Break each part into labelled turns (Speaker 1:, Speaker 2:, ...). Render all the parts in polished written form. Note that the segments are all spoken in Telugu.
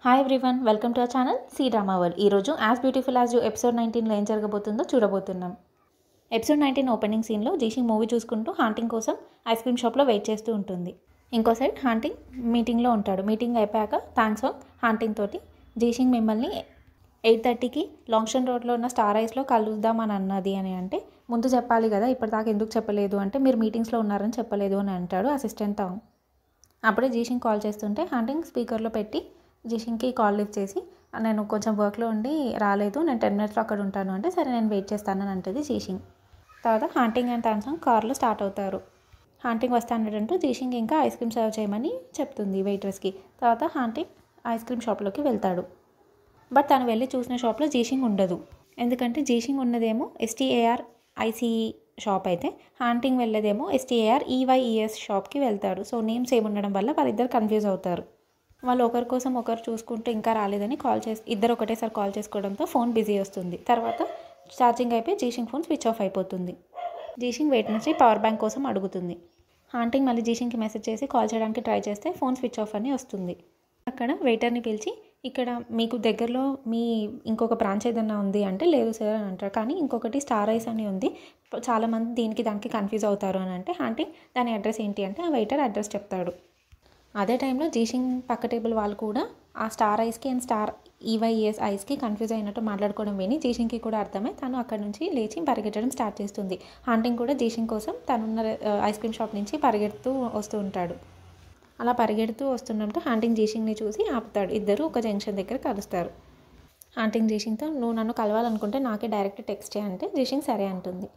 Speaker 1: Hi everyone, welcome to our channel C drama world. ఈరోజు as beautiful as you episode 19లో ఏం జరగబోతుందో చూడబోతున్నాం. ఎపిసోడ్ 19 ఓపెనింగ్ సీన్లో జీషింగ్ మూవీ చూసుకుంటూ హాంటింగ్ కోసం ఐస్ క్రీమ్ షాప్లో వెయిట్ చేస్తూ ఉంటుంది. ఇంకో సైడ్ హాంటింగ్ మీటింగ్లో ఉంటాడు. మీటింగ్ అయిపోయాక థ్యాంక్స్ ఫర్ హాంటింగ్ తోటి జీషింగ్ మిమ్మల్ని 8:30కి లాంగ్స్టన్ రోడ్లో ఉన్న స్టార్ ఐస్లో కలుద్దామని అన్నది అని అంటే, ముందు చెప్పాలి కదా, ఇప్పటిదాకా ఎందుకు చెప్పలేదు అంటే, మీరు మీటింగ్స్లో ఉన్నారని చెప్పలేదు అని అంటాడు అసిస్టెంట్ తాంగ్. అప్పుడే జీషింగ్ కాల్ చేస్తుంటే హాంటింగ్ స్పీకర్లో పెట్టి జీషింగ్కి కాల్ లిఫ్ట్ చేసి, నేను కొంచెం వర్క్లో ఉండి రాలేదు, నేను 10 minutesలో అక్కడ ఉంటాను అంటే, సరే నేను వెయిట్ చేస్తానని అంటుంది జీషింగ్. తర్వాత హాంటింగ్ అండ్ థామ్సంగ్ కార్లో స్టార్ట్ అవుతారు. హాంటింగ్ వస్తానంటూ జీషింగ్ ఇంకా ఐస్ క్రీమ్ సర్వ్ చేయమని చెప్తుంది వెయిట్రెస్కి. తర్వాత హాంటింగ్ ఐస్ క్రీమ్ షాప్లోకి వెళ్తాడు. బట్ తను వెళ్ళి చూసిన షాప్లో జీషింగ్ ఉండదు. ఎందుకంటే జీషింగ్ ఉన్నదేమో STARICE షాప్ అయితే, హాంటింగ్ వెళ్ళేదేమో STAREYES షాప్కి వెళ్తాడు. సో నేమ్స్ ఏముండడం వల్ల వాళ్ళిద్దరు కన్ఫ్యూజ్ అవుతారు. వాళ్ళు ఒకరి కోసం ఒకరు చూసుకుంటూ ఇంకా రాలేదని ఇద్దరు ఒకటేసారి కాల్ చేసుకోవడంతో ఫోన్ బిజీ వస్తుంది. తర్వాత ఛార్జింగ్ అయిపోయి జీషింగ్ ఫోన్ స్విచ్ ఆఫ్ అయిపోతుంది. జీషింగ్ వెయిట్ నుంచి పవర్ బ్యాంక్ కోసం అడుగుతుంది. హాంటింగ్ మళ్ళీ జీషింగ్కి మెసేజ్ చేసి కాల్ చేయడానికి ట్రై చేస్తే ఫోన్ స్విచ్ ఆఫ్ అని వస్తుంది. అక్కడ వెయిటర్ని పిలిచి, ఇక్కడ మీకు దగ్గరలో మీ ఇంకొక బ్రాంచ్ ఏదన్నా ఉంది అంటే, లేదు సార్ అని అంటారు. కానీ ఇంకొకటి స్టార్ ఐస్ అని ఉంది, చాలామంది దానికి కన్ఫ్యూజ్ అవుతారు అని అంటే, హాంటింగ్ దాని అడ్రస్ ఏంటి అంటే ఆ వెయిటర్ అడ్రస్ చెప్తాడు. అదే టైంలో జీషింగ్ పక్క టేబుల్ వాళ్ళు కూడా ఆ స్టార్ ఐస్కి అండ్ STAREYES ఐస్కి కన్ఫ్యూజ్ అయినట్టు మాట్లాడుకోవడం విని జీషింగ్కి కూడా అర్థమై తను అక్కడి నుంచి లేచి పరిగెట్టడం స్టార్ట్ చేస్తుంది. హాంటింగ్ కూడా జీషింగ్ కోసం తనున్న ఐస్ క్రీమ్ షాప్ నుంచి పరిగెడుతూ వస్తూ ఉంటాడు. అలా పరిగెడుతూ వస్తుండటంతో హాంటింగ్ జీషింగ్ని చూసి ఆపుతాడు. ఇద్దరు ఒక జంక్షన్ దగ్గర కలుస్తారు. హాంటింగ్ జీషింగ్తో, నువ్వు నన్ను కలవాలనుకుంటే నాకే డైరెక్ట్ టెక్స్ట్ చేయంటే జీషింగ్ సరే అంటుంది.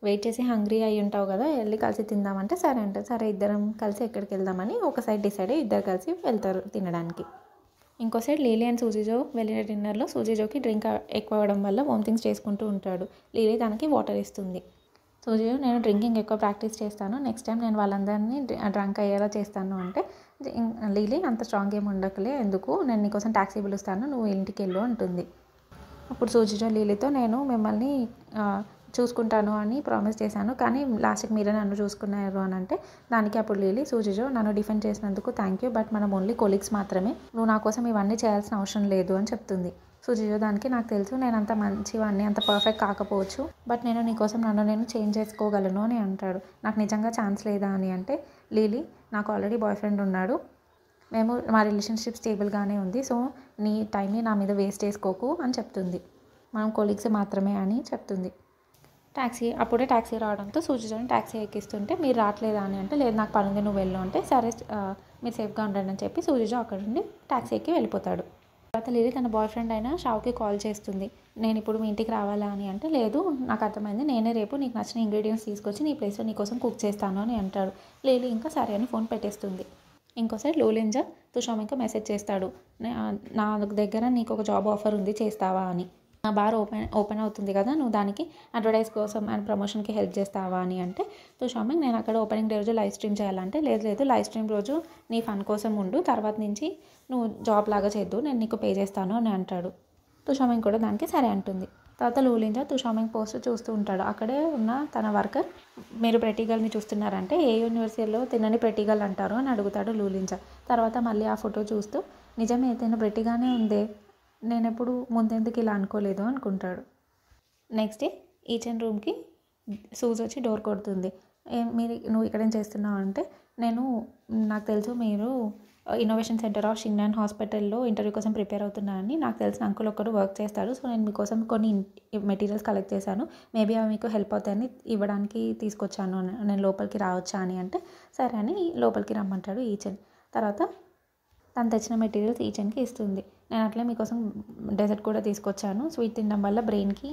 Speaker 1: వెయిట్ చేసి హంగ్రీ అయి ఉంటావు కదా, వెళ్ళి కలిసి తిందామంటే సరే అంటారు. సరే ఇద్దరం కలిసి ఎక్కడికి వెళ్దామని ఒక సైడ్ డిసైడ్ అయ్యి ఇద్దరు కలిసి వెళ్తారు తినడానికి. ఇంకో సైడ్ లీలీ అండ్ సూజీజో వెళ్ళిన డిన్నర్లో సూజీజోకి డ్రింక్ ఎక్కువ అవ్వడం వల్ల వామిటింగ్స్ చేసుకుంటూ ఉంటాడు. లీలీ తనకి వాటర్ ఇస్తుంది. సూజీజో, నేను డ్రింకింగ్ ఎక్కువ ప్రాక్టీస్ చేస్తాను, నెక్స్ట్ టైం నేను వాళ్ళందరినీ డ్రంక్ అయ్యేలా చేస్తాను అంటే, లీలీ అంత స్ట్రాంగ్ ఏమి ఉండకలే, ఎందుకు, నేను నీకోసం ట్యాక్సీ పిలుస్తాను, నువ్వు ఇంటికి వెళ్ళు అంటుంది. అప్పుడు సూజీజో లీలీతో, నేను మిమ్మల్ని చూసుకుంటాను అని ప్రామిస్ చేశాను, కానీ లాస్ట్కి మీరే నన్ను చూసుకున్నారు అని అంటే, దానికి అప్పుడు లీలీ, సూజీజో నన్ను డిఫెండ్ చేసినందుకు థ్యాంక్ యూ, బట్ మనం ఓన్లీ కొలీగ్స్ మాత్రమే, నువ్వు నా కోసం ఇవన్నీ చేయాల్సిన అవసరం లేదు అని చెప్తుంది. సూజీజో దానికి, నాకు తెలుసు నేను అంత మంచివాడిని, అంత పర్ఫెక్ట్ కాకపోవచ్చు, బట్ నేను నీకోసం నేను చేంజ్ చేసుకోగలను అని అంటాడు. నాకు నిజంగా ఛాన్స్ లేదా అని అంటే, లీలీ, నాకు ఆల్రెడీ బాయ్ ఫ్రెండ్ ఉన్నాడు, మా రిలేషన్షిప్ స్టేబుల్గానే ఉంది, సో నీ టైంని నా మీద వేస్ట్ చేసుకోకు అని చెప్తుంది. మనం కొలీగ్స్ మాత్రమే అని చెప్తుంది. అప్పుడే ట్యాక్సీ రావడంతో సూజీజోని ట్యాక్సీ ఎక్కిస్తుంటే, మీరు రావట్లేదా అని అంటే, లేదు నాకు పని ఉంది నువ్వు వెళ్ళు అంటే, సరే మీరు సేఫ్గా ఉండండి అని చెప్పి సూజీజో అక్కడ నుండి ట్యాక్సీ ఎక్కి వెళ్ళిపోతాడు. తర్వాత లీలీ తన బాయ్ ఫ్రెండ్ అయిన షావ్కి కాల్ చేస్తుంది. నేను ఇప్పుడు మీ ఇంటికి రావాలా అని అంటే, లేదు నాకు అర్థమైంది, నేనే రేపు నీకు నచ్చిన ఇంగ్రీడియంట్స్ తీసుకొచ్చి నీ ప్లేస్లో నీకోసం కుక్ చేస్తాను అని అంటాడు. లీలీ ఇంకా సరే అని ఫోన్ పెట్టేస్తుంది. ఇంకోసారి లూలింజా తుషామింకా మెసేజ్ చేస్తాడు, నా దగ్గర నీకు ఒక జాబ్ ఆఫర్ ఉంది, చేస్తావా అని. నా బార్ ఓపెన్ అవుతుంది కదా, నువ్వు దానికి అడ్వర్టైజ్ కోసం అండ్ ప్రమోషన్కి హెల్ప్ చేస్తావా అని అంటే, తుషామింగ్, నేను అక్కడ ఓపెనింగ్ డే రోజు లైవ్ స్ట్రీమ్ చేయాలంటే, లేదు లైవ్ స్ట్రీమ్ రోజు నీ ఫన్ కోసం ఉండు, తర్వాత నుంచి నువ్వు జాబ్ లాగా చేద్దు, నేను నీకు పే చేస్తాను అని అంటాడు. తుషామింగ్ కూడా దానికి సరే అంటుంది. తర్వాత లూలింజా తుషామింగ్ పోస్ట్ చూస్తూ ఉంటాడు. అక్కడే ఉన్న తన వర్కర్, మీరు ప్రెటీగల్ని చూస్తున్నారంటే, ఏ యూనివర్సిటీలో తినని ప్రెటీగల్ అంటారు అని అడుగుతాడు లూలింజా. తర్వాత మళ్ళీ ఆ ఫోటో చూస్తూ, నిజమే తిన ప్రెటీగానే ఉందే, నేను ఎప్పుడు ముందెందుకు ఇలా అనుకోలేదు అనుకుంటాడు. నెక్స్ట్ డే ఈచెన్ రూమ్కి సూజ్ వచ్చి డోర్ కొడుతుంది. నువ్వు ఇక్కడేం చేస్తున్నావు అంటే, నాకు తెలుసు మీరు ఇన్నోవేషన్ సెంటర్ ఆఫ్ షింగ్నాన్ హాస్పిటల్లో ఇంటర్వ్యూ కోసం ప్రిపేర్ అవుతున్నారని, నాకు తెలిసిన అంకుల్ ఒకరు వర్క్ చేస్తారు, సో నేను మీకోసం కొన్ని మెటీరియల్స్ కలెక్ట్ చేశాను, మేబీ అవి మీకు హెల్ప్ అవుతాయని ఇవ్వడానికి తీసుకొచ్చాను, నేను లోపలికి రావచ్చా అని అంటే, సరే అని లోపలికి రమ్మంటాడు ఈచెన్. తర్వాత తను తెచ్చిన మెటీరియల్స్ ఈచెన్కి ఇస్తుంది. నేను అట్లే మీకోసం డెజర్ట్ కూడా తీసుకొచ్చాను, స్వీట్ తినడం వల్ల బ్రెయిన్కి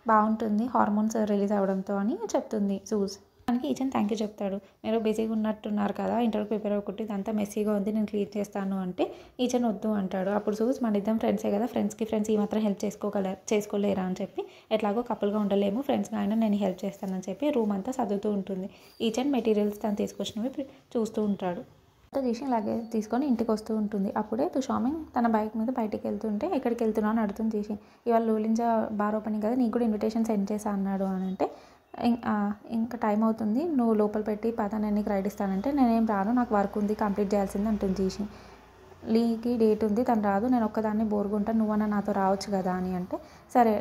Speaker 1: బాగుంటుంది, హార్మోన్స్ రిలీజ్ అవ్వడంతో అని చెప్తుంది సూజ్. దానికి ఈచెన్ థ్యాంక్ యూ చెప్తాడు. మీరు బిజీగా ఉన్నట్టున్నారు కదా, ఇంటర్వ్యూ ప్రిపేర్ అవ్వకుంటే ఇదంతా మెస్సీగా ఉంది, నేను క్లీన్ చేస్తాను అంటే ఈచెన్ వద్దు అంటాడు. అప్పుడు సూజ్, మన ఇద్దరం ఫ్రెండ్సే కదా, ఫ్రెండ్స్ ఈ మాత్రం హెల్ప్ చేసుకోలేరా అని చెప్పి, ఎట్లాగో కపుల్గా ఉండలేము, ఫ్రెండ్స్గా అయినా నేను హెల్ప్ చేస్తానని చెప్పి రూమ్ అంతా సర్దుతూ ఉంటుంది. ఈచెన్ మెటీరియల్స్ తను తీసుకొచ్చినవి చూస్తూ ఉంటాడు. జీషింగ్ లగేజ్ తీసుకొని ఇంటికి వస్తూ ఉంటుంది. అప్పుడే తుషామింగ్ తన బైక్ మీద బయటికి వెళ్తుంటే, ఎక్కడికి వెళ్తున్నావు అని అడుగుతుంది జీషింగ్. ఇవాళ లూలింజా బార్ ఓపెనింగ్ కదా, నీకు కూడా ఇన్విటేషన్ సెండ్ చేశా అన్నాడు అని అంటే, ఇంకా టైం అవుతుంది, నువ్వు లోపల పెట్టి పద, నేను నీకు రైడ్ ఇస్తానంటే, నేనేం రాను, నాకు వర్క్ ఉంది, కంప్లీట్ చేయాల్సింది అంటుంది జీషింగ్. లీకి డేట్ ఉంది, తను రాదు, నేను ఒక్కదాన్ని బోరుగుంటాను, నువ్వన్నా నాతో రావచ్చు కదా అని అంటే, సరే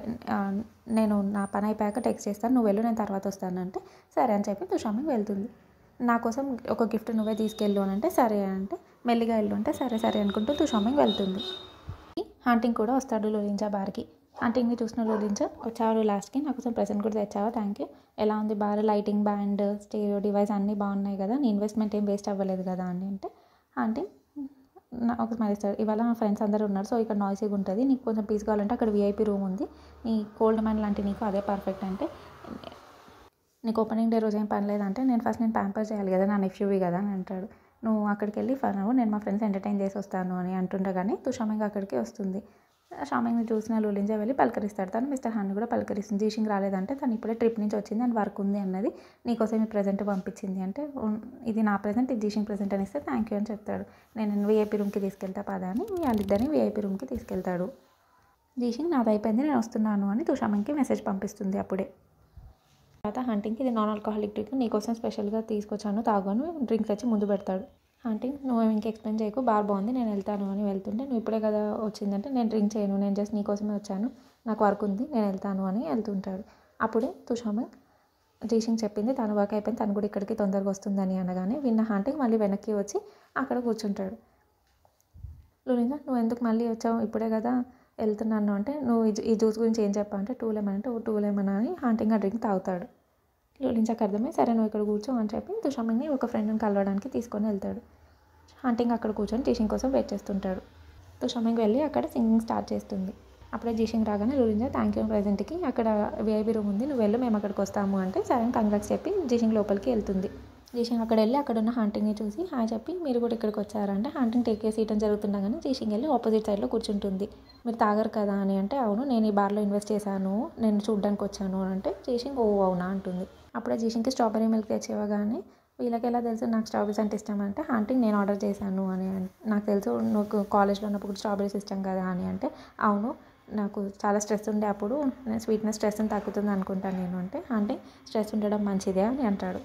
Speaker 1: నేను నా పని అయిపోయాక టెక్స్ట్ చేస్తాను, నువ్వు వెళ్ళు, నేను తర్వాత వస్తాను అంటే సరే అని చెప్పి తుషామింగ్ వెళ్తుంది. నా కోసం ఒక గిఫ్ట్ నువ్వే తీసుకెళ్ళు అని అంటే సరే అంటే, మెల్లిగా వెళ్ళు అంటే సరే సరే అనుకుంటూ తుషామింగ్ వెళ్తుంది. హాంటింగ్ కూడా వస్తాడు లోలించా బార్కి. హాంటింగ్ని చూసిన లోలించా, వచ్చావు లాస్ట్కి, నా కోసం ప్రెసెంట్ కూడా తెచ్చావా, థ్యాంక్ యూ, ఎలా ఉంది bar, lighting, band, stereo device అన్నీ బాగున్నాయి కదా, నీ ఇన్వెస్ట్మెంట్ ఏం వేస్ట్ అవ్వలేదు కదా అని అంటే, హాంటింగ్ ఒక స్మైల్ ఇస్తాడు. ఇవాళ నా ఫ్రెండ్స్ అందరూ ఉన్నారు, సో ఇక్కడ నాయిసీగా ఉంటుంది, నీకు కొంచెం పీస్ కావాలంటే అక్కడ వీఐపీ రూమ్ ఉంది, నీ కోల్డ్ మ్యాన్ లాంటి నీకు అదే పర్ఫెక్ట్ అంటే, నీకు ఓపెనింగ్ డే రోజు ఏం పని లేదంటే, నేను ఫస్ట్ నేను ప్యాంపర్ చేయాలి కదా, నా నెఫ్యూవి కదా అని అంటాడు. నువ్వు అక్కడికి వెళ్ళి ఫర్ అవ్వు, నేను మా ఫ్రెండ్స్ ఎంటర్టైన్ చేసి వస్తాను అని అంటుండగానే తుషామింగ్ అక్కడికి వస్తుంది. షామింగ్ని చూసిన లూలింజా వెళ్ళి పలకరిస్తాడు. తను మిస్టర్ హాన్ని కూడా పలకరిస్తుంది. జీషింగ్ రాలేదంటే తను ఇప్పుడే ట్రిప్ నుంచి వచ్చింది అని వర్క్ ఉంది అన్నది, నీకోసం ఈ ప్రెజెంట్ పంపించింది అంటే, ఇది నా ప్రెజెంట్, ఇది జీషింగ్ ప్రెజెంట్ అని ఇస్తే థ్యాంక్ యూ అని చెప్తాడు. నేను వీఐపీ రూమ్కి తీసుకెళ్తా పదా అని వాళ్ళిద్దరిని వీఐపీ రూమ్కి తీసుకెళ్తాడు. జీషింగ్ నాది అయిపోయింది, నేను వస్తున్నాను అని తుషామింగ్కి మెసేజ్ పంపిస్తుంది. అప్పుడే తర్వాత హంటింగ్కి ఇది నాన్ ఆల్కహాలిక్ డ్రింక్, నీకోసం స్పెషల్గా తీసుకొచ్చాను, తాగు అని డ్రింక్ తెచ్చి ముందు పెడతాడు. హంటింగ్ నువ్వు ఇంకా ఎక్స్ప్లెయిన్ చేయకు, బార్ బాగుంది, నేను వెళ్తాను అని వెళ్తుంటే, నువ్వు ఇప్పుడే కదా వచ్చిందంటే, నేను డ్రింక్ చేయను, నేను జస్ట్ నీకోసమే వచ్చాను, నాకు వర్క్ ఉంది, నేను వెళ్తాను అని వెళ్తుంటాడు. అప్పుడే తుషామింగ్ జీషింగ్ చెప్పింది తను వర్క్ అయిపోయింది, తను కూడా ఇక్కడికి తొందరగా వస్తుందని అనగానే విన్న హాంటింగ్ మళ్ళీ వెనక్కి వచ్చి అక్కడ కూర్చుంటాడు. లూలింజా నువ్వు ఎందుకు మళ్ళీ వచ్చావు, ఇప్పుడే కదా వెళ్తున్నాను అంటే, నువ్వు ఈ జ్యూస్ గురించి ఏం చెప్పా అంటే, 2 లెమన్ అంటే 2 లెమన్ అని హాంటింగ్ ఆ డ్రింక్ తాగుతాడు. లూలింజాకి అర్థమై సరే నువ్వు ఇక్కడ కూర్చో అని చెప్పి తుషామింగ్ని ఒక ఫ్రెండ్ని కలవడానికి తీసుకొని వెళ్తాడు. హంటింగ్ అక్కడ కూర్చొని జీషింగ్ కోసం వెయిట్ చేస్తుంటాడు. తుషామింగ్ వెళ్ళి అక్కడ సింగింగ్ స్టార్ట్ చేస్తుంది. అప్పుడే జీషింగ్ రాగానే లూలింజా థ్యాంక్ యూ ప్రెజెంట్కి, అక్కడ వీఐపీ రూమ్ ఉంది, నువ్వు వెళ్ళు, మేము అక్కడికి వస్తాము అంటే సరే కంగ్రాట్స్ చెప్పి జీషింగ్ లోపలికి వెళ్తుంది. జీషింగ్ అక్కడ వెళ్ళి అక్కడ ఉన్న హాంటింగ్ని చూసి హాయ్ చెప్పి, మీరు కూడా ఇక్కడికి వచ్చారంటే హాంటింగ్ టేక్ కేర్ సీట్ అని జరుగుతుండగానే జీషింగ్ వెళ్ళి ఆపోజిట్ సైడ్లో కూర్చుంటుంది. మీరు తాగరు కదా అని అంటే, అవును నేను ఈ బార్లో ఇన్వెస్ట్ చేశాను, నేను చూడ్డానికి వచ్చాను అని అంటే జీషింగ్ ఓ అవునా అంటుంది. అప్పుడే జీషింగ్కి స్ట్రాబెరీ మిల్క్ తెచ్చివ్వగానే, వీళ్ళకి ఎలా తెలుసు నాకు స్ట్రాబెరీస్ అంటే ఇష్టం అంటే, హాంటింగ్ నేను ఆర్డర్ చేశాను అని నాకు తెలుసు, నువ్వు కాలేజ్లో ఉన్నప్పుడు స్ట్రాబెరీస్ ఇష్టం కదా అని అంటే, అవును నాకు చాలా స్ట్రెస్ ఉండే అప్పుడు నేను స్వీట్నెస్ స్ట్రెస్ని తగ్గుతుంది అనుకుంటాను నేను అంటే, హాంటింగ్ స్ట్రెస్ ఉండడం మంచిదే అని అంటాడు.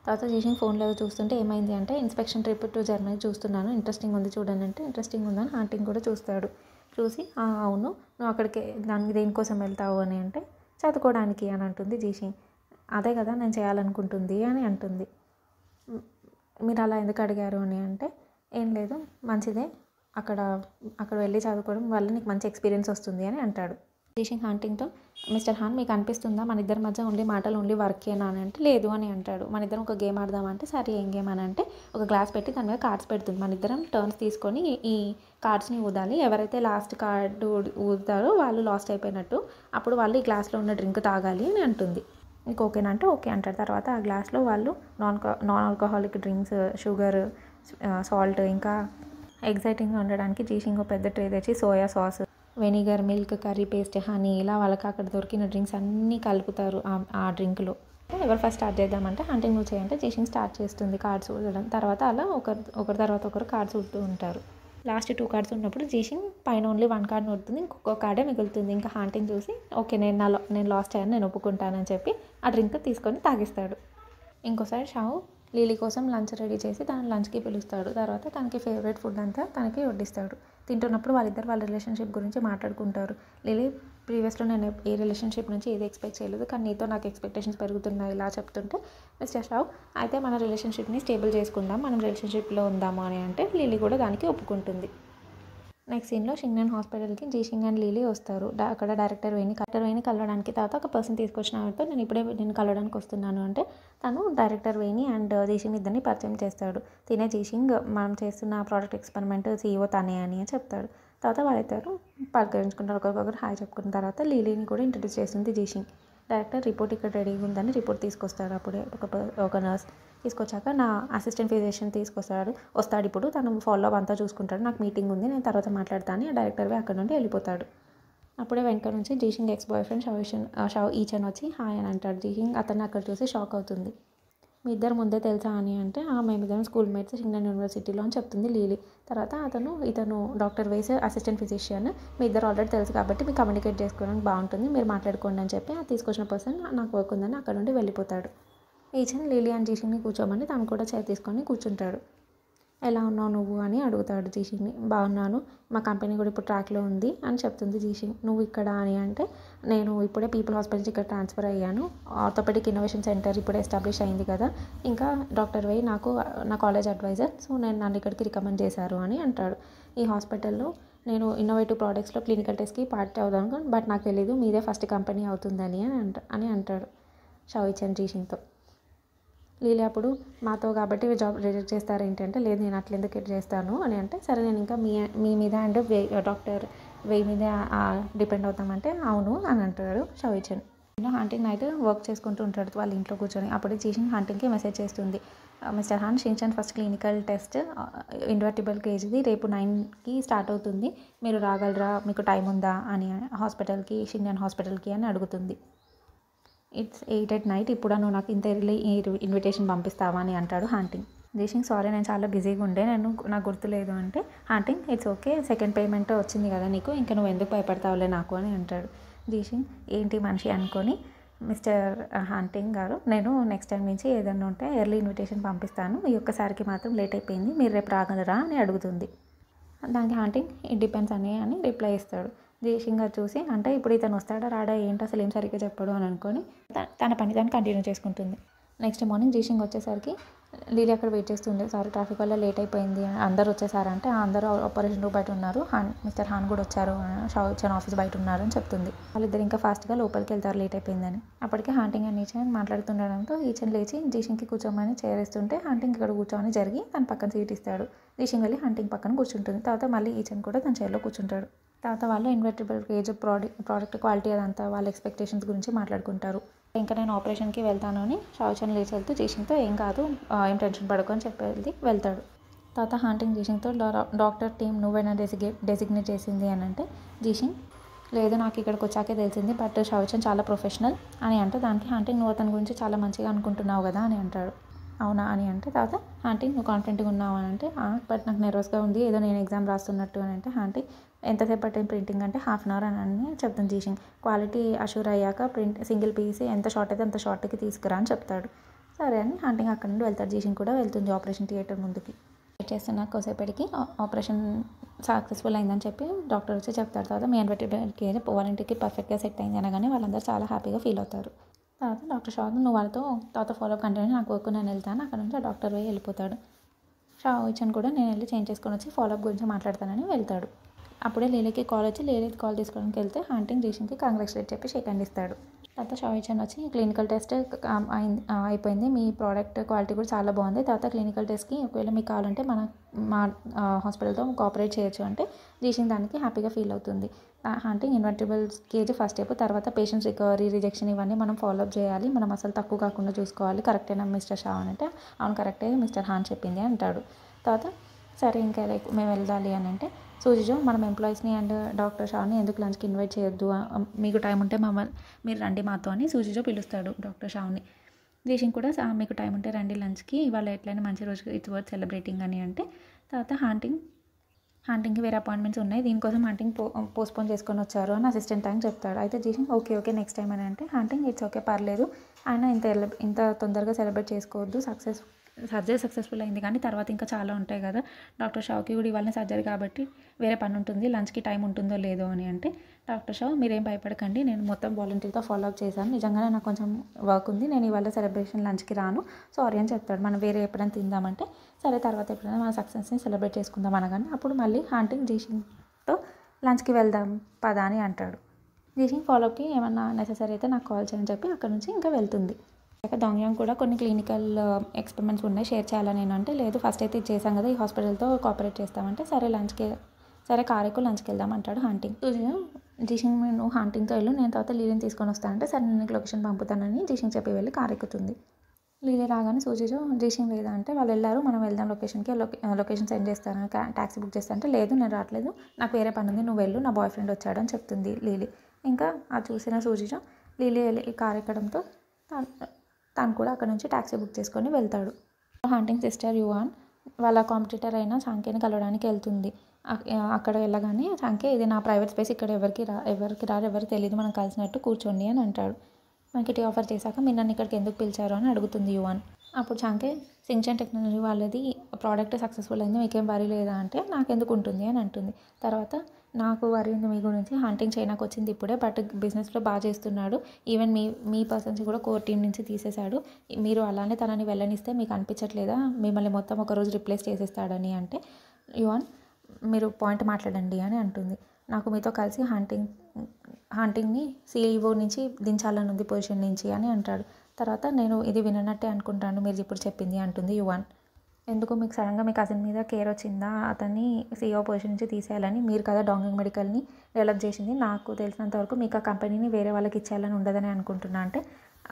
Speaker 1: తర్వాత జీషింగ్ ఫోన్లో చూస్తుంటే ఏమైంది అంటే, ఇన్స్పెక్షన్ ట్రిప్ టు జర్మనీ చూస్తున్నాను, ఇంట్రెస్టింగ్ ఉంది చూడండి అంటే, ఇంట్రెస్టింగ్ ఉందని హాంటింగ్ కూడా చూస్తాడు. చూసి అవును నువ్వు అక్కడికి దేనికోసం వెళ్తావు అని అంటే, చదువుకోవడానికి అని అంటుంది జీషింగ్. అదే కదా నేను చేయాలనుకుంటుంది అని అంటుంది. మీరు అలా ఎందుకు అడిగారు అని అంటే, ఏం లేదు మంచిదే, అక్కడ వెళ్ళి చదువుకోవడం వల్ల నీకు మంచి ఎక్స్పీరియన్స్ వస్తుంది అని అంటాడు. జీషింగ్ హాంటింగ్తో మిస్టర్ హాన్ మీకు అనిపిస్తుందా మన ఇద్దరి మధ్య ఓన్లీ మాటలు ఓన్లీ వర్కేనా అని అంటే, లేదు అని అంటాడు. మన ఇద్దరం ఒక గేమ్ ఆడదామంటే సరే ఏం గేమ్ అని అంటే, ఒక గ్లాస్ పెట్టి దాని మీద కార్డ్స్ పెడుతుంది, మన ఇద్దరం టర్న్స్ తీసుకొని ఈ కార్డ్స్ని ఊదాలి, ఎవరైతే లాస్ట్ కార్డు ఊదుతారో వాళ్ళు లాస్ట్ అయిపోయినట్టు, అప్పుడు వాళ్ళు ఈ గ్లాస్లో ఉన్న డ్రింక్ తాగాలి అని అంటుంది. నీకు ఓకేనా అంటే ఓకే అంటారు. తర్వాత ఆ గ్లాస్లో వాళ్ళు non alcoholic drinks, sugar, salt, ఇంకా ఎగ్జైటింగ్గా ఉండడానికి జీషింగ్ పెద్ద ట్రే తెచ్చి soya sauce, vinegar, milk, curry paste, honey, ఇలా వాళ్ళకి అక్కడ దొరికిన డ్రింక్స్ అన్నీ కలుపుతారు ఆ డ్రింక్లో. ఎవరు ఫస్ట్ స్టార్ట్ చేద్దామంటే హంటింగ్ నువ్వు చేయంటే జీషింగ్ స్టార్ట్ చేస్తుంది కార్డ్స్ ఊడడం. తర్వాత అలా ఒకరి తర్వాత ఒకరు కార్డ్స్ ఊడుతూ ఉంటారు. లాస్ట్ 2 కార్డ్స్ ఉన్నప్పుడు జీషింగ్ పైన ఓన్లీ 1 కార్డ్ నొడుతుంది, ఇంకొక కార్డే మిగులుతుంది. ఇంకా హాంటింగ్ చూసి ఓకే నేను లాస్ట్ అయ్యాను, నేను ఒప్పుకుంటానని చెప్పి ఆ డ్రింక్ తీసుకొని తాగిస్తాడు. ఇంకోసారి షావు లీలీ కోసం లంచ్ రెడీ చేసి తన లంచ్కి పిలుస్తాడు. తర్వాత తనకి ఫేవరెట్ ఫుడ్ అంతా తనకి వడ్డిస్తాడు. తింటున్నప్పుడు వాళ్ళ రిలేషన్షిప్ గురించి మాట్లాడుకుంటారు. లీలీ ప్రీవియస్లో నేను ఏ రిలేషన్షిప్ నుంచి ఏది ఎక్స్పెక్ట్ చేయలేదు, కానీ నీతో నాకు ఎక్స్పెక్టేషన్స్ పెరుగుతున్నాయి ఇలా చెప్తుంటే, మిస్టర్ షావ్ అయితే మన రిలేషన్షిప్ని స్టేబుల్ చేసుకుందాం, మనం రిలేషన్షిప్లో ఉందాము అని అంటే లీలీ కూడా దానికి ఒప్పుకుంటుంది. నెక్స్ట్ సీన్లో షింగ్నన్ హాస్పిటల్కి జీషింగ్ అండ్ లీలీ వస్తారు. అక్కడ డైరెక్టర్ వేణి కలవడానికి. తర్వాత ఒక పర్సన్ తీసుకొచ్చిన ఆమెతో నేను కలవడానికి వస్తున్నాను అంటే, తను డైరెక్టర్ వేణి అండ్ జీషింగ్ ఇద్దరిని పరిచయం చేస్తాడు. తినే జీషింగ్ మనం చేస్తున్న ప్రోడక్ట్ ఎక్స్పెరిమెంట్ CEO తనే అని చెప్తాడు. తర్వాత వాళ్ళిద్దరు పలకరించుకుంటారు, ఒకరికొకరు హాయ్ చెప్పుకున్న తర్వాత లీలీని కూడా ఇంట్రడ్యూస్ చేస్తుంది జీషింగ్. డైరెక్టర్ రిపోర్ట్ ఇక్కడ రెడీగా ఉందని రిపోర్ట్ తీసుకొస్తాడు. అప్పుడే ఒక నర్స్ తీసుకొచ్చాక నా అసిస్టెంట్ ఫిజిషియన్ వస్తాడు ఇప్పుడు, తను ఫాలో అప్ అంతా చూసుకుంటాడు, నాకు మీటింగ్ ఉంది, నేను తర్వాత మాట్లాడతాను అని డైరెక్టర్ అక్కడ నుండి వెళ్ళిపోతాడు. అప్పుడే వెనక నుంచి జీషింగ్ ఎక్స్ బాయ్ ఫ్రెండ్ షావ్ ఈచన్ వచ్చి హాయ్ అని అంటాడు. జీషింగ్ అతన్ని అక్కడ చూసి షాక్ అవుతుంది. మీ ఇద్దరు ముందే తెలుసా అని అంటే, మేమిద్దరం స్కూల్ మేట్స్ షింగ్నన్ యూనివర్సిటీలో అని చెప్తుంది లీలీ. తర్వాత ఇతను డాక్టర్ వైస్ అసిస్టెంట్ ఫిజిషియన్, మీ ఇద్దరు ఆల్రెడీ తెలుసు కాబట్టి మీరు కమ్యూనికేట్ చేసుకోవడానికి బాగుంటుంది, మీరు మాట్లాడుకోండి అని చెప్పి తీసుకొచ్చిన పర్సన్ నాకు వర్క్ ఉందని అక్కడ నుండి వెళ్ళిపోతాడు. ఈచన్ లీలీ అండ్ జీషింగ్ని కూర్చోమని తను కూడా చైర్ తీసుకొని కూర్చుంటాడు. ఎలా ఉన్నావు నువ్వు అని అడుగుతాడు జీషింగ్ని. బాగున్నాను, మా కంపెనీ కూడా ఇప్పుడు ట్రాక్లో ఉంది అని చెప్తుంది జీషింగ్. నువ్వు ఇక్కడ అని అంటే, నేను ఇప్పుడే పీపుల్ హాస్పిటల్స్ ఇక్కడ ట్రాన్స్ఫర్ అయ్యాను, ఆర్థోపెడిక్ ఇన్నోవేషన్ సెంటర్ ఇప్పుడే ఎస్టాబ్లిష్ అయింది కదా, ఇంకా డాక్టర్ వై నాకు నా కాలేజ్ అడ్వైజర్, సో నన్ను ఇక్కడికి రికమెండ్ చేశారు అని అంటాడు. ఈ హాస్పిటల్లో నేను ఇన్నోవేటివ్ ప్రోడక్ట్స్లో క్లినికల్ టెస్ట్కి పార్ట్ అవుదాను, బట్ నాకు తెలీదు మీదే ఫస్ట్ కంపెనీ అవుతుందని అని అంటాడు షావిచంద్ జీషింగ్తో. లీలే అప్పుడు మాతో కాబట్టి జాబ్ రిజెక్ట్ చేస్తారు ఏంటంటే, లేదు నేను అట్లా ఎందుకు చేస్తాను అని అంటే, సరే నేను ఇంకా మీ మీద అండ్ డాక్టర్ వెయ్యి మీద డిపెండ్ అవుతామంటే అవును అని అంటాడు షావిచంద్. హాంటింగ్ నైట్ వర్క్ చేసుకుంటూ ఉంటాడు వాళ్ళ ఇంట్లో కూర్చొని. అప్పుడు జీషింగ్ హాంటింగ్కి మెసేజ్ చేస్తుంది, మిస్టర్ హాన్, షిన్చాన్ ఫస్ట్ క్లినికల్ టెస్ట్ ఇన్వర్టిబుల్ కేజీది రేపు 9కి స్టార్ట్ అవుతుంది, మీరు రాగలరా, మీకు టైం ఉందా అని హాస్పిటల్కి, షిన్యాన్ హాస్పిటల్కి అని అడుగుతుంది. ఇట్స్ 8 at night, ఇప్పుడు నువ్వు నాకు ఇంత ఎర్లీ ఇన్విటేషన్ పంపిస్తావా అని అంటాడు హాంటింగ్. జీషింగ్ సారీ నేను చాలా బిజీగా ఉండే, నాకు గుర్తులేదు అంటే, haunting it's okay, second payment వచ్చింది కదా నీకు, ఇంకా నువ్వు ఎందుకు భయపడతావులే నాకు అని అంటాడు. జీషింగ్ ఏంటి మనిషి అనుకొని, మిస్టర్ హాంటింగ్ గారు, నేను నెక్స్ట్ టైం నుంచి ఏదన్నా ఉంటే ఎర్లీ ఇన్విటేషన్ పంపిస్తాను, ఈ ఒక్కసారికి మాత్రం లేట్ అయిపోయింది, మీరు రేపు రాగలరా అని అడుగుతుంది. దానికి హాంటింగ్ ఇట్ డిపెండ్స్ అని రిప్లై ఇస్తాడు. జీషింగ్ గారు చూసి, అంటే ఇప్పుడు ఇతను వస్తాడా రాడా ఏంటి అసలు ఏం సరిగ్గా చెప్పడు అని అనుకొని తన పని దాన్ని కంటిన్యూ చేసుకుంటుంది. నెక్స్ట్ మార్నింగ్ జీషింగ్ వచ్చేసరికి లీలీ అక్కడ వెయిట్ చేస్తుంది. సారీ ట్రాఫిక్ వల్ల లేట్ అయిపోయింది, అందరూ వచ్చేసారంటే అందరూ ఆపరేషన్ రూమ్ బయట ఉన్నారు, మిస్టర్ హాన్ కూడా వచ్చారు, షావిచంద్ ఆఫీస్ బయట ఉన్నారు అని చెప్తుంది. వాళ్ళిద్దరు ఇంకా ఫాస్ట్గా లోపలికి వెళ్తారు లేట్ అయిపోయిందని. అప్పటికే హాంటింగ్ అండ్ ఈచన్ మాట్లాడుతుండడంతో ఈచన్ లేచి జీషింగ్కి కూర్చోమని చేరేస్తుంటే హాంటింగ్ ఇక్కడ కూర్చోమని జరిగి తన పక్కన సీట్ ఇస్తాడు. జీషింగ్ వెళ్ళి హాంటింగ్ పక్కన కూర్చుంటుంది. తర్వాత మళ్ళీ ఈచన్ కూడా తన చైర్లో కూర్చుంటాడు. తర్వాత వాళ్ళు ఇన్వర్టిబుల్ కేజ్ ప్రోడక్ట్ క్వాలిటీ అదంతా వాళ్ళ ఎక్స్పెక్టేషన్స్ గురించి మాట్లాడుకుంటారు. ఇంకా నేను ఆపరేషన్కి వెళ్తాను అని షావిచంద్ లేచి వెళ్తూ జీషింగ్తో ఏం కాదు, ఏం టెన్షన్ పడుకో అని చెప్పి వెళ్తాడు. తర్వాత హాంటింగ్ జీషింగ్తో డాక్టర్ టీం నువ్వైనా డెసిగ్నేట్ చేసింది అని అంటే, జీషింగ్ లేదు నాకు ఇక్కడికి వచ్చాకే తెలిసింది, బట్ షావిచంద్ చాలా ప్రొఫెషనల్ అని అంటే, దానికి హాంటింగ్ నువ్వు అతని గురించి చాలా మంచిగా అనుకుంటున్నావు కదా అని అంటాడు. అవునా అని అంటే, తర్వాత హాంటింగ్ నువ్వు కాన్ఫిడెంట్గా ఉన్నావు అని అంటే, బట్ నాకు నర్వస్గా ఉంది, ఏదో నేను ఎగ్జామ్ రాస్తున్నట్టు అని అంటే, హాంటింగ్ ఎంతసేపు పట్టింది ప్రింటింగ్ అంటే 1/2 hour అని చెప్తుంది జీషింగ్. క్వాలిటీ అష్యూర్ అయ్యాక సింగిల్ పీస్ ఎంత షార్ట్ అయితే అంత షార్ట్కి తీసుకురా అని చెప్తాడు. సరే అని హాంటింగ్ అక్కడ నుండి వెళ్తాడు. జీషింగ్ కూడా వెళ్తుంది ఆపరేషన్ థియేటర్ ముందుకి. వెయిట్ చేస్తున్న కొద్దిసేపటికి ఆపరేషన్ సక్సెస్ఫుల్ అయిందని చెప్పి డాక్టర్ వచ్చి చెప్తాడు. తర్వాత మీ ఇన్వర్టిబుల్ వాలంటీర్కి పర్ఫెక్ట్గా సెట్ అయింది అనగానే వాళ్ళందరూ చాలా హ్యాపీగా ఫీల్ అవుతారు. తర్వాత డాక్టర్ షా నువ్వు వాళ్ళతో తర్వాత ఫాలోఅప్ కంటిన్యూ, నాకు వర్క్ నేను వెళ్తాను, అక్కడ నుంచి డాక్టర్ పోయి వెళ్ళిపోతాడు. షావిచంద్ కూడా నేను వెళ్ళి చేంజ్ చేసుకొని వచ్చి ఫాలోఅప్ గురించి మాట్లాడతానని వెళ్తాడు. అప్పుడే లీలాకి కాల్ వచ్చి లీలాకి కాల్ తీసుకోవడానికి వెళ్తే హాంటింగ్ జీషింగ్కి కంగ్రాచులేట్ చెప్పి షేక్ హ్యాండ్ ఇస్తాడు. తర్వాత షావిచంద్ వచ్చి క్లినికల్ టెస్ట్ అయిపోయింది, మీ ప్రోడక్ట్ క్వాలిటీ కూడా చాలా బాగుంది, తర్వాత క్లినికల్ టెస్ట్కి ఒకవేళ మీకు కావాలంటే మా హాస్పిటల్తో కోఆపరేట్ చేయొచ్చు అంటే జీషింగ్ దానికి హ్యాపీగా ఫీల్ అవుతుంది. హాంటింగ్ ఇన్వర్టిబుల్ కేజ్ ఫస్ట్ స్టెప్, తర్వాత పేషెంట్స్ రికవరీ రిజెక్షన్ ఇవన్నీ మనం ఫాలోఅప్ చేయాలి, మనం అసలు తక్కువ కాకుండా చూసుకోవాలి, కరెక్టేనా మిస్టర్ షా అంటే, అవును కరెక్టే మిస్టర్ హాన్ చెప్పింది అంటాడు. తర్వాత సరే ఇంకా మేము వెళ్ళాలి అని అంటే, సూజిజో మనం ఎంప్లాయీస్ని అండ్ డాక్టర్ షాని ఎందుకు లంచ్కి ఇన్వైట్ చేయొద్దు, మీకు టైం ఉంటే మీరు రండి మాతో అని సూజిజో పిలుస్తాడు డాక్టర్ షాని. జీషింగ్ కూడా మీకు టైం ఉంటే రండి లంచ్కి, ఇవాళ ఎట్లయినా మంచి రోజు, ఇట్స్ వర్త్ సెలబ్రేటింగ్ అని అంటే, తర్వాత హాంటింగ్కి వేరే అపాయింట్మెంట్స్ ఉన్నాయి, దీనికోసం హాంటింగ్ పోస్ట్పోన్ చేసుకొని వచ్చారు అని అసిస్టెంట్ థ్యాంక్ చెప్తాడు. అయితే జీషింగ్ ఓకే నెక్స్ట్ టైం అని అంటే, హాంటింగ్ ఇట్స్ ఓకే పర్లేదు, ఆయన ఇంత తొందరగా సెలబ్రేట్ చేసుకోవద్దు, సర్జరీ సక్సెస్ఫుల్ అయింది కానీ తర్వాత ఇంకా చాలా ఉంటాయి కదా, డాక్టర్ షాకి కూడా ఇవాళ సర్జరీ కాబట్టి వేరే పని ఉంటుంది, లంచ్కి టైం ఉంటుందో లేదో అని అంటే, డాక్టర్ షా మీరేం భయపడకండి, నేను మొత్తం వాలంటీర్తో ఫాలోఅప్ చేశాను, నిజంగానే నాకు కొంచెం వర్క్ ఉంది, నేను ఇవాళ సెలబ్రేషన్ లంచ్కి రాను, సారీ అని చెప్తాడు. మనం వేరే ఎప్పుడైనా తిందామంటే, సరే తర్వాత ఎప్పుడైనా మన సక్సెస్ని సెలబ్రేట్ చేసుకుందాం అనగానే, అప్పుడు మళ్ళీ హాంటింగ్ జీషింగ్తో లంచ్కి వెళ్దాం పదా అని అంటాడు. జీషింగ్ ఫాలోఅప్కి ఏమన్నా నెససరీ అయితే నాకు కాల్ చేయని చెప్పి అక్కడ నుంచి ఇంకా వెళ్తుంది. దొంగయం కూడా కొన్ని క్లినికల్ ఎక్స్పెరిమెంట్స్ ఉన్నాయి, షేర్ చేయాలని నేను అంటే, లేదు ఫస్ట్ అయితే చేసాం కదా, ఈ హాస్పిటల్తో కోఆపరేట్ చేస్తామంటే, సరే కారేకు లంచ్కి వెళ్దాం అంటాడు హాంటింగ్. జీషింగ్ నువ్వు హాంటింగ్తో వెళ్ళు, నేను తర్వాత లీలీని తీసుకొని వస్తానంటే, సరే నేను నీకు లొకేషన్ పంపుతానని జీషింగ్ చెప్పి వెళ్ళి కారు ఎక్కుతుంది. లీలీ రాగానే సూజిజో జీషింగ్ లేదా అంటే, వాళ్ళు వెళ్ళారు మనం వెళ్దాం లొకేషన్కి, లొకేషన్ సెండ్ చేస్తాను, ట్యాక్సీ బుక్ చేస్తాను అంటే, లేదు నేను రావట్లేదు, నాకు వేరే పని ఉంది, నువ్వు వెళ్ళు, నా బాయ్ ఫ్రెండ్ వచ్చాడు అని చెప్తుంది లీలీ. ఇంకా అది చూసిన సూజిజో లీలీ వెళ్ళి కారు ఎక్కడంతో తను కూడా అక్కడ నుంచి ట్యాక్సీ బుక్ చేసుకొని వెళ్తాడు. హాంటింగ్ సిస్టర్ యువాన్ వాళ్ళ కాంపిటీటర్ అయిన చాంకేని కలవడానికి వెళ్తుంది. అక్కడ వెళ్ళగానే చాంకే ఇది నా ప్రైవేట్ స్పేస్, ఇక్కడ ఎవరికి తెలియదు, మనం కలిసినట్టు కూర్చోండి అని అంటాడు. మనకి టీ ఆఫర్ చేశాక మీరు నన్ను ఇక్కడికి ఎందుకు పిలిచారు అని అడుగుతుంది యువాన్. అప్పుడు చాంకే సింగ్చన్ టెక్నాలజీ వాళ్ళది ప్రోడక్ట్ సక్సెస్ఫుల్ అయింది, మీకేం వరి లేదా అంటే నాకెందుకు ఉంటుంది అని అంటుంది. తర్వాత నాకు వరి ఉంది మీ గురించి, హంటింగ్ చైనాకు వచ్చింది ఇప్పుడే, బట్ బిజినెస్లో బాగా చేస్తున్నాడు, ఈవెన్ మీ పర్సన్స్ కూడా కోర్ టీం నుంచి తీసేశాడు, మీరు అలానే తనని వెళ్ళనిస్తే మీకు అనిపించట్లేదా మిమ్మల్ని మొత్తం ఒకరోజు రిప్లేస్ చేసేస్తాడని అంటే యువాన్ మీరు పాయింట్ మాట్లాడండి అని అంటుంది. నాకు మీతో కలిసి హంటింగ్ని సీఈఓ నుంచి దించాలని ఉంది పొజిషన్ నుంచి అని అంటాడు. తర్వాత నేను ఇది విననట్టే అనుకుంటాను మీరు ఇప్పుడు చెప్పింది అంటుంది యువాన్. ఎందుకు మీకు సడన్గా మీ కజిన్ మీద కేర్ వచ్చిందా అతన్ని సీఈఓ పొజిషన్ నుంచి తీసేయాలని, మీరు కదా డాంగింగ్ మెడికల్ని డెవలప్ చేసింది, నాకు తెలిసినంత వరకు మీకు ఆ కంపెనీని వేరే వాళ్ళకి ఇచ్చేయాలని ఉండదని అనుకుంటున్నా అంటే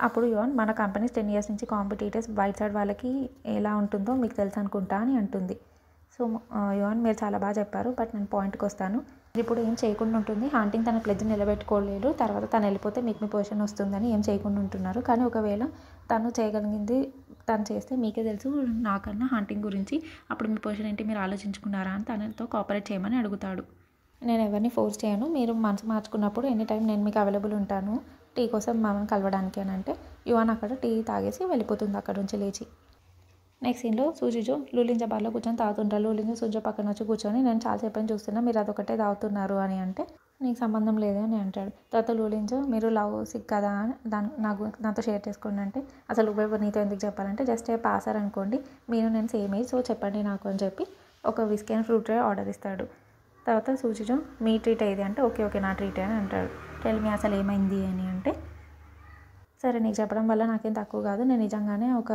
Speaker 1: అప్పుడు యువాన్ మన కంపెనీస్ 10 years నుంచి కాంపిటీటర్స్ బయట సైడ్ వాళ్ళకి ఎలా ఉంటుందో మీకు తెలుసు అనుకుంటా అని అంటుంది. సో యువాన్ మీరు చాలా బాగా చెప్పారు, బట్ నేను పాయింట్కి వస్తాను, ఇప్పుడు ఏం చేయకుండా ఉంటుంది, హాంటింగ్ తన ప్లెడ్జ్ నిలబెట్టుకోలేడు, తర్వాత తను వెళ్ళిపోతే మీకు మీ పొజిషన్ వస్తుందని ఏం చేయకుండా ఉంటున్నారు, కానీ ఒకవేళ తను చేయగలిగింది తను చేస్తే మీకే తెలుసు నాకన్నా హాంటింగ్ గురించి, అప్పుడు మీ పొజిషన్ ఏంటి మీరు ఆలోచించుకున్నారా అని తనతో కోఆపరేట్ చేయమని అడుగుతాడు. నేను ఎవరిని ఫోర్స్ చేయను, మీరు మనసు మార్చుకున్నప్పుడు ఎనీ టైం నేను మీకు అవైలబుల్ ఉంటాను టీ కోసం మమ్మల్ని కలవడానికి అని అంటే యువాన్ అక్కడ టీ తాగేసి వెళ్ళిపోతుంది అక్కడ నుంచి లేచి. నెక్స్ట్ సీన్లో సూజిజో లూలింజా బార్లో కూర్చొని తాగుతుంటారు. లూలింజా సూజో పక్కన వచ్చి కూర్చొని నేను చాలాసేపు అని చూస్తున్నా, మీరు అదొకటే తాగుతున్నారు అని అంటే నీకు సంబంధం లేదు అని అంటాడు. తర్వాత లూలింజో మీరు లవ్ సిక్ కదా అని నాతో షేర్ చేసుకోండి అంటే అసలు నువ్వెవరు నీతో ఎందుకు చెప్పాలంటే జస్ట్ పాసర్ అనుకోండి, మీరు నేను సేమ్ ఏజ్, సో చెప్పండి నాకు అని చెప్పి ఒక whisky and fruit dry order ఇస్తాడు. తర్వాత సూజిజో మీ ట్రీట్ ఏది అంటే ఓకే ఓకే నా ట్రీట్ అని అంటాడు. టెల్ మీ అసలు ఏమైంది అని అంటే సరే నీకు చెప్పడం వల్ల నాకేం తక్కువ కాదు, నేను నిజంగానే ఒక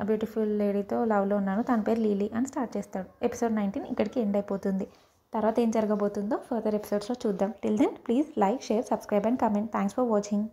Speaker 1: బ్యూటిఫుల్ లేడీతో లవ్లో ఉన్నాను, తన పేరు లీలీ అని స్టార్ట్ చేస్తాడు. ఎపిసోడ్ 19 ఇక్కడికి ఎండ్ అయిపోతుంది. తర్వాత ఏం జరగబోతుందో ఫర్దర్ ఎపిసోడ్స్లో చూద్దాం. Till then please like, share, subscribe and comment. Thanks for watching.